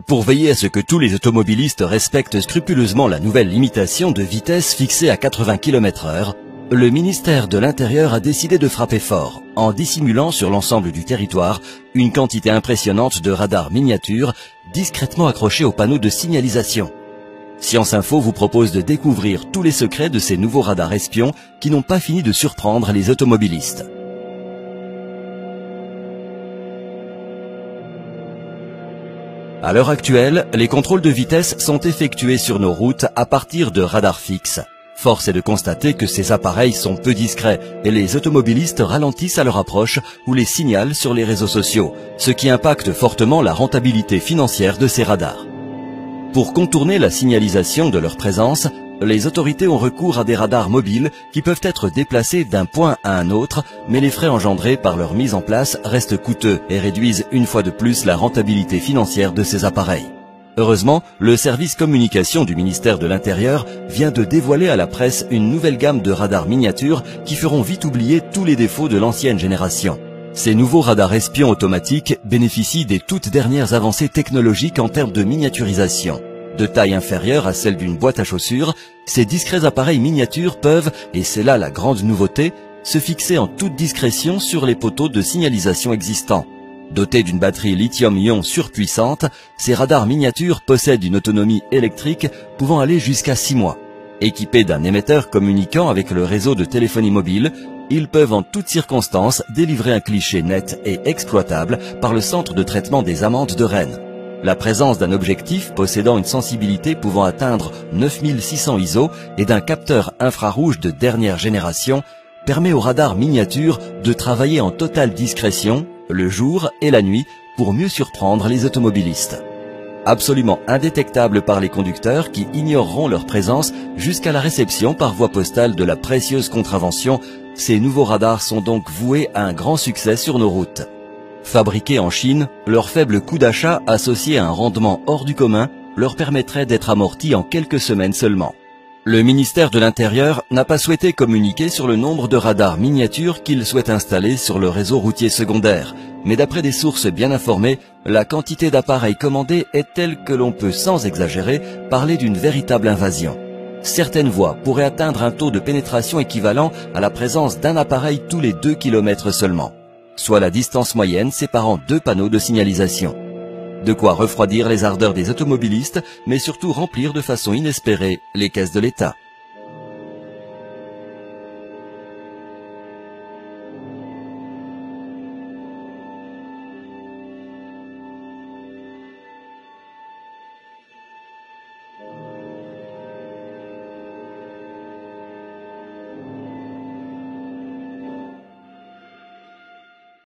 Pour veiller à ce que tous les automobilistes respectent scrupuleusement la nouvelle limitation de vitesse fixée à 80 km/h, le ministère de l'Intérieur a décidé de frapper fort, en dissimulant sur l'ensemble du territoire une quantité impressionnante de radars miniatures discrètement accrochés aux panneaux de signalisation. Science Info vous propose de découvrir tous les secrets de ces nouveaux radars espions qui n'ont pas fini de surprendre les automobilistes. À l'heure actuelle, les contrôles de vitesse sont effectués sur nos routes à partir de radars fixes. Force est de constater que ces appareils sont peu discrets et les automobilistes ralentissent à leur approche ou les signalent sur les réseaux sociaux, ce qui impacte fortement la rentabilité financière de ces radars. Pour contourner la signalisation de leur présence, les autorités ont recours à des radars mobiles qui peuvent être déplacés d'un point à un autre, mais les frais engendrés par leur mise en place restent coûteux et réduisent une fois de plus la rentabilité financière de ces appareils. Heureusement, le service communication du ministère de l'Intérieur vient de dévoiler à la presse une nouvelle gamme de radars miniatures qui feront vite oublier tous les défauts de l'ancienne génération. Ces nouveaux radars espions automatiques bénéficient des toutes dernières avancées technologiques en termes de miniaturisation. De taille inférieure à celle d'une boîte à chaussures, ces discrets appareils miniatures peuvent, et c'est là la grande nouveauté, se fixer en toute discrétion sur les poteaux de signalisation existants. Dotés d'une batterie lithium-ion surpuissante, ces radars miniatures possèdent une autonomie électrique pouvant aller jusqu'à 6 mois. Équipés d'un émetteur communiquant avec le réseau de téléphonie mobile, ils peuvent en toutes circonstances délivrer un cliché net et exploitable par le centre de traitement des amendes de Rennes. La présence d'un objectif possédant une sensibilité pouvant atteindre 9600 ISO et d'un capteur infrarouge de dernière génération permet aux radars miniatures de travailler en totale discrétion, le jour et la nuit, pour mieux surprendre les automobilistes. Absolument indétectables par les conducteurs qui ignoreront leur présence jusqu'à la réception par voie postale de la précieuse contravention, ces nouveaux radars sont donc voués à un grand succès sur nos routes. Fabriqués en Chine, leur faible coût d'achat associé à un rendement hors du commun leur permettrait d'être amortis en quelques semaines seulement. Le ministère de l'Intérieur n'a pas souhaité communiquer sur le nombre de radars miniatures qu'il souhaite installer sur le réseau routier secondaire, mais d'après des sources bien informées, la quantité d'appareils commandés est telle que l'on peut sans exagérer parler d'une véritable invasion. Certaines voies pourraient atteindre un taux de pénétration équivalent à la présence d'un appareil tous les 2 km seulement, soit la distance moyenne séparant 2 panneaux de signalisation. De quoi refroidir les ardeurs des automobilistes, mais surtout remplir de façon inespérée les caisses de l'État.